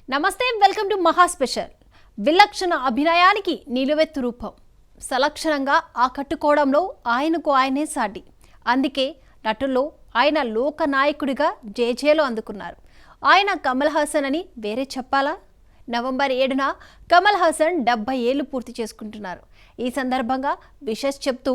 నమస్తే, welcome to మహా special. విలక్షణ అభినయానికి నిలువెత్తు రూపం, సలక్షణంగా ఆకట్టుకోవడంలో ఆయనకు ఆయనే సాటి. అందుకే నటుల్లో ఆయన లోకనాయకుడిగా జేజేలు అందుకున్నారు. ఆయన కమల్ హాసన్ అని వేరే చెప్పాలా? నవంబర్ 7న కమల్ హాసన్ 70 ఏళ్లు పూర్తి చేసుకుంటున్నారు. ఈ సందర్భంగా విషెస్ చెప్తూ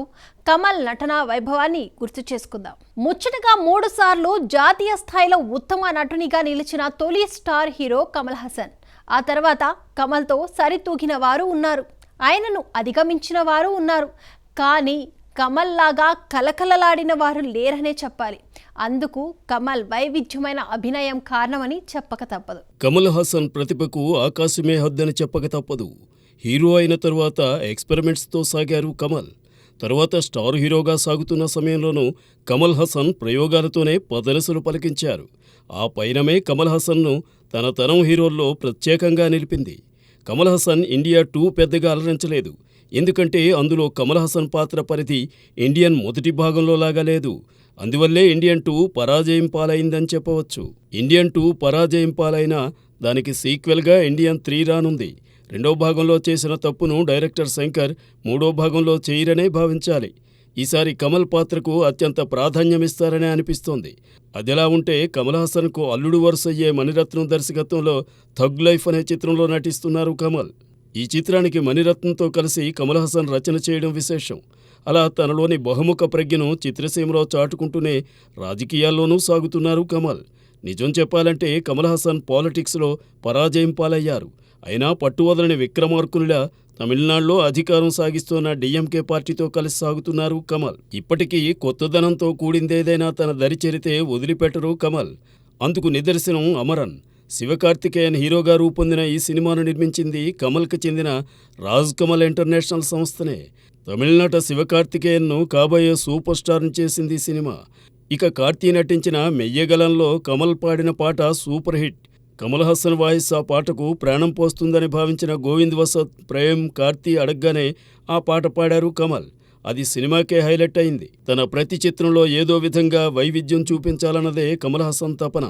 కమల్ నటనా వైభవాన్ని గుర్తు చేసుకుందాం. ముచ్చటగా 3 సార్లు జాతీయ స్థాయిలో ఉత్తమ నటునిగా నిలిచిన తొలి స్టార్ హీరో కమల్ హాసన్. ఆ తర్వాత కమల్తో సరితూగిన వారు ఉన్నారు, ఆయనను అధిగమించిన వారు ఉన్నారు. కానీ కమల్ లాగా కలకలలాడిన వారు లేరనే చెప్పాలి. అందుకు కమల్ వైవిధ్యమైన అభినయం కారణమని చెప్పక తప్పదు. కమల్ హాసన్ ప్రతిభకు ఆకాశమే హద్దని చెప్పక తప్పదు. హీరో అయిన తరువాత ఎక్స్పెరిమెంట్స్తో సాగారు కమల్. తరువాత స్టార్ హీరోగా సాగుతున్న సమయంలోనూ కమల్ హాసన్ ప్రయోగాలతోనే పదనసలు పలికించారు. ఆ పైనమే కమల్ హాసన్ను తన తరం హీరోల్లో ప్రత్యేకంగా నిలిపింది. కమల్ హాసన్ ఇండియా 2 పెద్దగా అలరించలేదు. ఎందుకంటే అందులో కమల్ హాసన్ పాత్ర పరిధి ఇండియన్ మొదటి భాగంలో లాగా లేదు. అందువల్లే ఇండియన్ 2 పరాజయం పాలైందని చెప్పవచ్చు. ఇండియన్ 2 పరాజయం పాలైనా దానికి సీక్వెల్గా ఇండియన్ 3 రానుంది. 2వ భాగంలో చేసిన తప్పును డైరెక్టర్ శంకర్ 3వ భాగంలో చేయరనే భావించాలి. ఈసారి కమల్ పాత్రకు అత్యంత ప్రాధాన్యమిస్తారనే అనిపిస్తోంది. అదిలా ఉంటే కమల్ హాసన్కు అల్లుడు వరుసయ్యే మణిరత్నం దర్శకత్వంలో థగ్ లైఫ్ అనే చిత్రంలో నటిస్తున్నారు కమల్. ఈ చిత్రానికి మణిరత్నంతో కలిసి కమల్ హాసన్ రచన చేయడం విశేషం. అలా తనలోని బహుముఖ ప్రజ్ఞను చిత్రసీమలో చాటుకుంటూనే రాజకీయాల్లోనూ సాగుతున్నారు కమల్. నిజం చెప్పాలంటే కమల్ హాసన్ పాలిటిక్స్లో పరాజయం పాలయ్యారు. అయినా పట్టువదలని విక్రమార్కునిలా తమిళనాడులో అధికారం సాగిస్తున్న డిఎంకే పార్టీతో కలిసి సాగుతున్నారు కమల్. ఇప్పటికీ కొత్తదనంతో కూడిందేదైనా తన దరిచేరితే వదిలిపెట్టరు కమల్. అందుకు నిదర్శనం అమరన్. శివకార్తికేయన్ హీరోగా రూపొందిన ఈ సినిమాను నిర్మించింది కమల్కి చెందిన రాజ్ కమల్ ఇంటర్నేషనల్ సంస్థనే. తమిళనాట శివకార్తికేయన్ను కాబోయే సూపర్ స్టార్ని చేసింది ఈ సినిమా. ఇక కార్తీ నటించిన మెయ్యగలంలో కమల్ పాడిన పాట super hit. Kamal Haasan voice ఆ పాటకు ప్రాణం పోస్తుందని భావించిన గోవింద్ వసత్, ప్రేమ్, కార్తీ అడగ్గానే ఆ పాట పాడారు కమల్. అది సినిమాకే హైలైట్ అయింది. తన ప్రతి చిత్రంలో ఏదో విధంగా వైవిధ్యం చూపించాలన్నదే కమల్ హాసన్ తపన.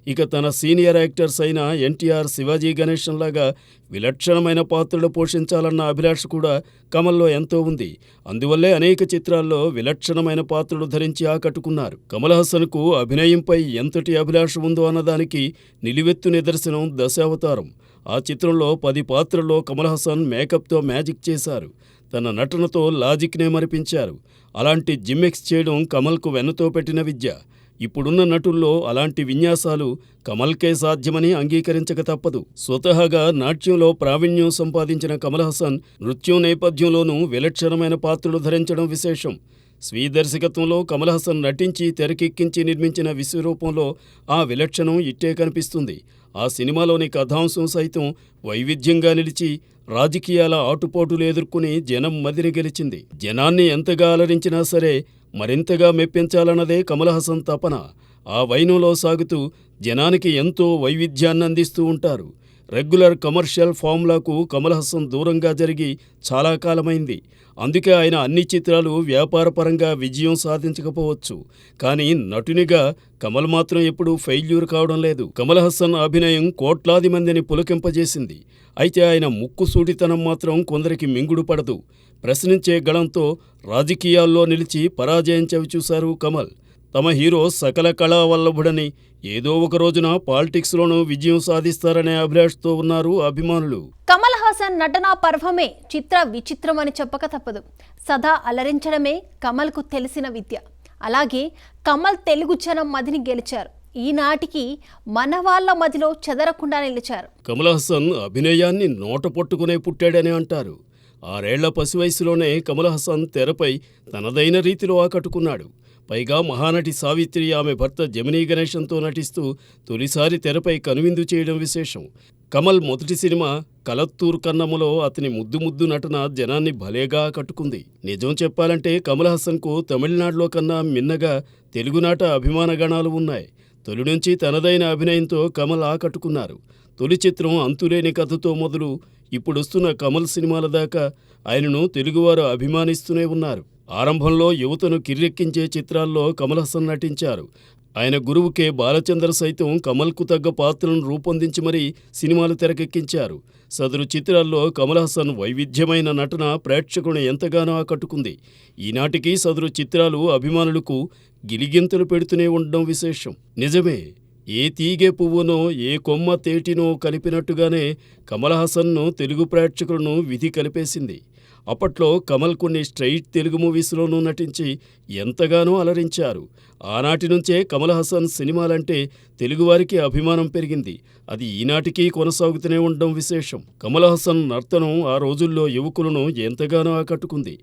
ఇక తన సీనియర్ యాక్టర్స్ అయిన ఎన్టీఆర్, శివాజీ గణేశన్లాగా విలక్షణమైన పాత్రలు పోషించాలన్న అభిలాష కూడా కమల్లో ఎంతో ఉంది. అందువల్లే అనేక చిత్రాల్లో విలక్షణమైన పాత్రలు ధరించి ఆకట్టుకున్నారు. కమల్ హాసన్కు అభినయంపై ఎంతటి అభిలాష ఉందో అన్నదానికి నిలువెత్తు నిదర్శనం దశావతారం. ఆ చిత్రంలో 10 పాత్రల్లో కమల్ హాసన్ మేకప్తో మ్యాజిక్ చేశారు. తన నటనతో లాజిక్నే మరిపించారు. అలాంటి జిమ్మెక్స్ చేయడం కమల్కు వెన్నతో పెట్టిన విద్య. ఇప్పుడున్న నటుల్లో అలాంటి విన్యాసాలు కమల్కే సాధ్యమని అంగీకరించక తప్పదు. స్వతహాగా నాట్యంలో ప్రావీణ్యం సంపాదించిన కమల్ హాసన్ నృత్యం నేపథ్యంలోనూ విలక్షణమైన పాత్రలు ధరించడం విశేషం. స్వీయ దర్శకత్వంలో కమల్ హాసన్ నటించి తెరకెక్కించి నిర్మించిన విశ్వరూపంలో ఆ విలక్షణం ఇట్టే కనిపిస్తుంది. ఆ సినిమాలోని కథాంశం సైతం వైవిధ్యంగా నిలిచి రాజకీయాల ఆటుపోటులు ఎదుర్కొని జనం మదిని గెలిచింది. జనాన్ని ఎంతగా అలరించినా సరే మరింతగా మెప్పించాలన్నదే కమల్ హాసన్ తపన. ఆ వైనంలో సాగుతూ జనానికి ఎంతో వైవిధ్యాన్ని అందిస్తూ ఉంటారు. రెగ్యులర్ కమర్షియల్ ఫార్ములాకు కమల్ హాసన్ దూరంగా జరిగి చాలా కాలమైంది. అందుకే ఆయన అన్ని చిత్రాలు వ్యాపారపరంగా విజయం సాధించకపోవచ్చు. కానీ నటునిగా కమల్ మాత్రం ఎప్పుడూ ఫెయిల్యూర్ కావడం లేదు. కమల్ హాసన్ అభినయం కోట్లాది మందిని పులకింపజేసింది. అయితే ఆయన ముక్కుసూటితనం మాత్రం కొందరికి మింగుడు పడదు. ప్రశ్నించే గళంతో రాజకీయాల్లో నిలిచి పరాజయం చవిచూశారు కమల్. తమ హీరో సకల కళావల్లభుడని, ఏదో ఒక రోజున పాలిటిక్స్లోనూ విజయం సాధిస్తారనే అభిలాషతో ఉన్నారు అభిమానులు. కమల్ హాసన్ నటనా పర్వమే చిత్ర విచిత్రం అని చెప్పక తప్పదు. సదా అలరించడమే కమల్కు తెలిసిన విద్య. అలాగే కమల్ తెలుగు జనం మదిని గెలిచారు. ఈనాటికి మన వాళ్ళ మదిలో చెదరకుండా నిలిచారు. కమల్ హాసన్ అభినయాన్ని నోట పట్టుకునే పుట్టాడని అంటారు. 6 ఏళ్ల పసివయసులోనే కమల్ హాసన్ తెరపై తనదైన రీతిలో ఆకట్టుకున్నాడు. పైగా మహానటి సావిత్రి ఆమె భర్త జమినీ గణేశన్తో నటిస్తూ తొలిసారి తెరపై కనువిందు చేయడం విశేషం. కమల్ మొదటి సినిమా కలత్తూర్ కన్నమ్మలో అతని ముద్దు నటన జనాన్ని భలేగా ఆకట్టుకుంది. నిజం చెప్పాలంటే కమల్ హాసన్కు తమిళనాడులో కన్నా మిన్నగా తెలుగునాట అభిమాన గణాలు ఉన్నాయి. తొలి నుంచి తనదైన అభినయంతో కమల్ ఆకట్టుకున్నారు. తొలి చిత్రం అంతులేని కథతో మొదలు ఇప్పుడొస్తున్న కమల్ సినిమాల దాకా ఆయనను తెలుగువారు అభిమానిస్తూనే ఉన్నారు. ఆరంభంలో యువతను కిర్రెక్కించే చిత్రాల్లో కమల్ హాసన్ నటించారు. ఆయన గురువు కె బాలచందర్ సైతం కమల్కు తగ్గ పాత్రలను రూపొందించి మరీ సినిమాలు తెరకెక్కించారు. సదరు చిత్రాల్లో కమల్ హాసన్ వైవిధ్యమైన నటన ప్రేక్షకులను ఎంతగానో ఆకట్టుకుంది. ఈనాటికి సదరు చిత్రాలు అభిమానులకు గిలిగింతలు పెడుతూనే ఉండడం విశేషం. నిజమే, ఏ తీగె పువ్వునో ఏ కొమ్మ తేటినో కలిపినట్టుగానే కమల్ హాసన్ను తెలుగు ప్రేక్షకులను విధి కలిపేసింది. అప్పట్లో కమల్ కొన్ని స్ట్రైట్ తెలుగు మూవీస్లోనూ నటించి ఎంతగానో అలరించారు. ఆనాటి నుంచే కమల్ హాసన్ సినిమాలంటే తెలుగువారికి అభిమానం పెరిగింది. అది ఈనాటికి కొనసాగుతూనే ఉండడం విశేషం. కమల్ హాసన్ నర్తనం ఆ రోజుల్లో యువకులను ఎంతగానో ఆకట్టుకుంది.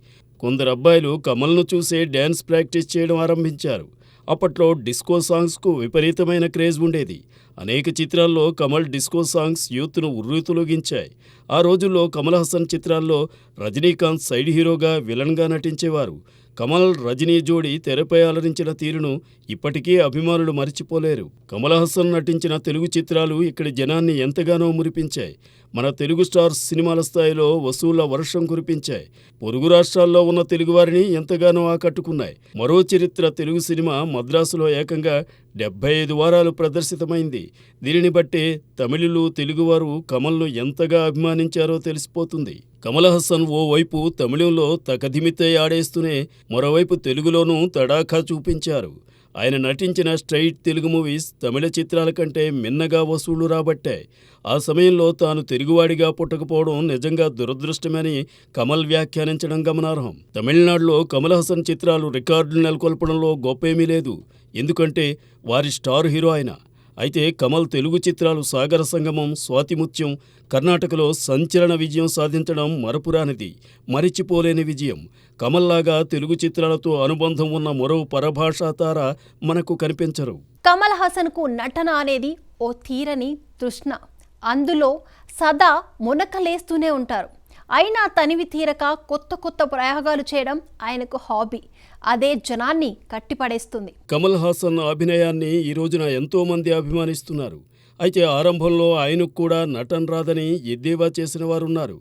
కొందరు అబ్బాయిలు కమల్ను చూసే డ్యాన్స్ ప్రాక్టీస్ చేయడం ఆరంభించారు. అప్పట్లో డిస్కో సాంగ్స్కు విపరీతమైన క్రేజ్ ఉండేది. అనేక చిత్రాల్లో కమల్ డిస్కో సాంగ్స్ యూత్ను ఉర్రూతలూగించాయి. ఆ రోజుల్లో కమల్ హాసన్ చిత్రాల్లో రజనీకాంత్ సైడ్ హీరోగా విలన్గా నటించేవారు. కమల్ రజనీ జోడీ తెరపై అలరించిన తీరును ఇప్పటికీ అభిమానులు మరిచిపోలేరు. కమల్ హాసన్ నటించిన తెలుగు చిత్రాలు ఇక్కడి జనాన్ని ఎంతగానో మురిపించాయి. మన తెలుగు స్టార్స్ సినిమాల స్థాయిలో వసూళ్ల వర్షం కురిపించాయి. పొరుగు రాష్ట్రాల్లో ఉన్న తెలుగువారిని ఎంతగానో ఆకట్టుకున్నాయి. మరో చరిత్ర తెలుగు సినిమా మద్రాసులో ఏకంగా 75 వారాలు ప్రదర్శితమైంది. దీనిని బట్టే తమిళులు తెలుగువారు కమల్ను ఎంతగా అభిమానించారో తెలిసిపోతుంది. కమల్ హాసన్ ఓవైపు తమిళంలో తకధిమితే ఆడేస్తూనే మరోవైపు తెలుగులోనూ తడాఖా చూపించారు. ఆయన నటించిన స్ట్రైట్ తెలుగు మూవీస్ తమిళ చిత్రాల కంటే మిన్నగా వసూళ్లు రాబట్టాయి. ఆ సమయంలో తాను తెలుగువాడిగా పుట్టకపోవడం నిజంగా దురదృష్టమని కమల్ వ్యాఖ్యానించడం గమనార్హం. తమిళనాడులో కమల్ హాసన్ చిత్రాలు రికార్డులు నెలకొల్పడంలో గొప్పేమీ లేదు. ఎందుకంటే వారి స్టార్ హీరో ఆయన. అయితే కమల్ తెలుగు చిత్రాలు సాగర సంగమం, స్వాతిముత్యం కర్ణాటకలో సంచలన విజయం సాధించడం మరపురానిది, మరిచిపోలేని విజయం. కమల్లాగా తెలుగు చిత్రాలతో అనుబంధం ఉన్న మరో పరభాషా తార మనకు కనిపించరు. కమల్ హాసన్కు నటన అనేది ఓ తీరని తృష్ణ. అందులో సదా మునకలేస్తూనే ఉంటారు. అయినా తనివి తీరక కొత్త కొత్త ప్రయోగాలు చేయడం ఆయనకు హాబీ. అదే జనాన్ని కట్టిపడేస్తుంది. కమల్ హాసన్ అభినయాన్ని ఈ రోజున ఎంతోమంది అభిమానిస్తున్నారు. అయితే ఆరంభంలో ఆయనకు కూడా నటన రాదని ఎద్దేవా చేసిన వారున్నారు.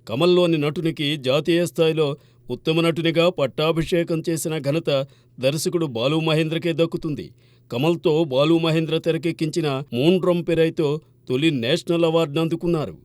కమల్లోని నటునికి జాతీయ స్థాయిలో ఉత్తమ నటునిగా పట్టాభిషేకం చేసిన ఘనత దర్శకుడు బాలు మహేంద్రకే దక్కుతుంది. కమల్తో బాలు మహేంద్ర తెరకెక్కించిన మూండ్రం పెరైతో తొలి నేషనల్ అవార్డును అందుకున్నారు.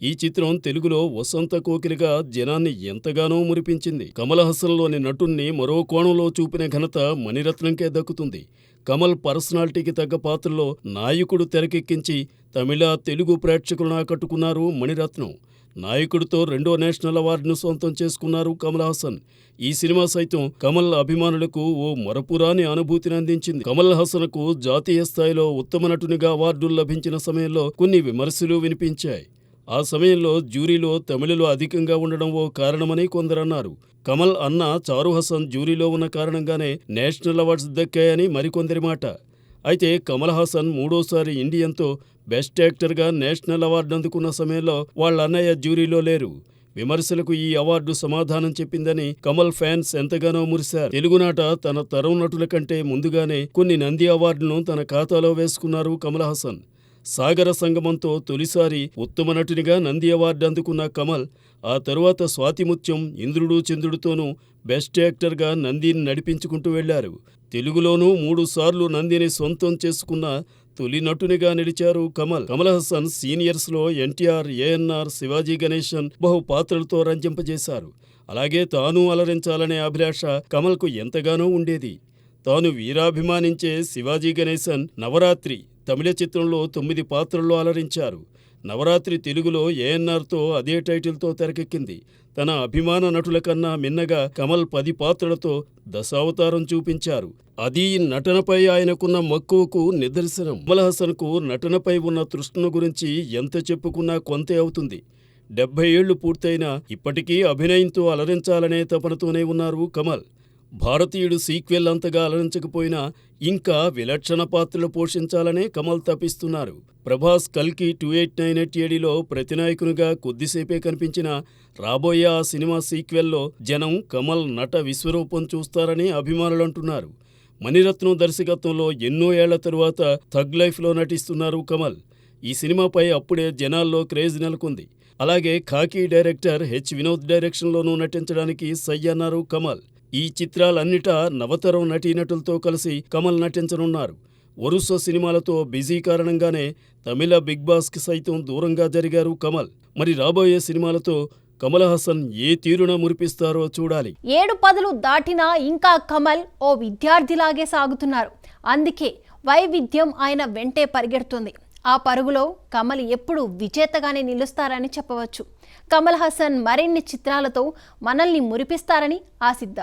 ఈ చిత్రం తెలుగులో వసంత కోకిలిగా జనాన్ని ఎంతగానో మురిపించింది. కమల్ హాసన్లోని నటుణ్ణి మరో కోణంలో చూపిన ఘనత మణిరత్నంకే దక్కుతుంది. కమల్ పర్సనాలిటీకి తగ్గ పాత్రలో నాయకుడు తెరకెక్కించి తమిళ, తెలుగు ప్రేక్షకులను ఆకట్టుకున్నారు మణిరత్నం. నాయకుడితో 2వ నేషనల్ అవార్డును సొంతం చేసుకున్నారు కమల్ హాసన్. ఈ సినిమా సైతం కమల్ అభిమానులకు ఓ మరపురాని అనుభూతిని అందించింది. కమల్ హాసన్కు జాతీయ స్థాయిలో ఉత్తమ నటునిగా అవార్డులు లభించిన సమయంలో కొన్ని విమర్శలు వినిపించాయి. ఆ సమయంలో జ్యూరీలో తమిళులు అధికంగా ఉండడం ఓ కారణమని కొందరన్నారు. కమల్ అన్న చారు హాసన్ జ్యూరీలో ఉన్న కారణంగానే నేషనల్ అవార్డ్స్ దక్కాయని మరికొందరి మాట. అయితే కమల్ హాసన్ 3వసారి ఇండియన్తో బెస్ట్ యాక్టర్గా నేషనల్ అవార్డు అందుకున్న సమయంలో వాళ్ళ అన్నయ్య జ్యూరీలో లేరు. విమర్శలకు ఈ అవార్డు సమాధానం చెప్పిందని కమల్ ఫ్యాన్స్ ఎంతగానో మురిశారు. తెలుగునాట తన తరం నటుల కంటే ముందుగానే కొన్ని నంది అవార్డులను తన ఖాతాలో వేసుకున్నారు కమల్ హాసన్. సాగర సంగమంతో తొలిసారి ఉత్తమ నటునిగా నంది అవార్డు అందుకున్న కమల్ ఆ తరువాత స్వాతిముత్యం, ఇంద్రుడు చంద్రుడితోనూ బెస్ట్ యాక్టర్గా నందిని నడిపించుకుంటూ వెళ్లారు. తెలుగులోనూ 3 సార్లు నందిని సొంతం చేసుకున్న తొలి నటునిగా నిలిచారు కమల్. కమల్ హాసన్ సీనియర్స్లో ఎన్టీఆర్, ఏఎన్ఆర్, శివాజీ గణేశన్ బహు పాత్రలతో రంజింపజేశారు. అలాగే తాను అలరించాలనే అభిలాష కమల్కు ఎంతగానో ఉండేది. తాను వీరాభిమానించే శివాజీ గణేశన్ నవరాత్రి తమిళ చిత్రంలో 9 పాత్రల్లో అలరించారు. నవరాత్రి తెలుగులో ఏఎన్ఆర్తో అదే టైటిల్తో తెరకెక్కింది. తన అభిమాన నటుల కన్నా మిన్నగా కమల్ 10 పాత్రలతో దశావతారం చూపించారు. అది నటనపై ఆయనకున్న మక్కువకు నిదర్శనం. కమల్ హాసన్కు నటనపై ఉన్న తృష్ణ గురించి ఎంత చెప్పుకున్నా కొంతే అవుతుంది. 70 ఏళ్లు పూర్తయినా ఇప్పటికీ అభినయంతో అలరించాలనే తపనతోనే ఉన్నారు కమల్. భారతీయుడు సీక్వెల్ అంతగా అలరించకపోయినా ఇంకా విలక్షణ పాత్రలు పోషించాలనే కమల్ తపిస్తున్నారు. ప్రభాస్ కల్కి 2898 ప్రతినాయకునిగా కొద్దిసేపే కనిపించిన రాబోయే ఆ సినిమా సీక్వెల్లో జనం కమల్ నట విశ్వరూపం చూస్తారని అభిమానులంటున్నారు. మణిరత్నం దర్శకత్వంలో ఎన్నో ఏళ్ల తరువాత థగ్ లైఫ్లో నటిస్తున్నారు కమల్. ఈ సినిమాపై అప్పుడే జనాల్లో క్రేజ్ నెలకొంది. అలాగే ఖాకీ డైరెక్టర్ వినోద్ డైరెక్షన్లోనూ నటించడానికి సై అన్నారు కమల్. ఈ చిత్రాలన్నిటా నవతరం నటీనటులతో కలిసి కమల్ నటించనున్నారు. వరుస సినిమాలతో బిజీ కారణంగానే తమిళ బిగ్ బాస్కి సైతం దూరంగా జరిగారు కమల్. మరి రాబోయే సినిమాలతో కమల్ హాసన్ ఏ తీరున మురిపిస్తారో చూడాలి. 7 పదులు దాటినా ఇంకా కమల్ ఓ విద్యార్థిలాగే సాగుతున్నారు. అందుకే వైవిధ్యం ఆయన వెంటే పరిగెడుతుంది. ఆ పరుగులో కమల్ ఎప్పుడు విజేతగానే నిలుస్తారని చెప్పవచ్చు. కమల్ హాసన్ మరిన్ని చిత్రాలతో మనల్ని మురిపిస్తారని ఆశిద్దాం.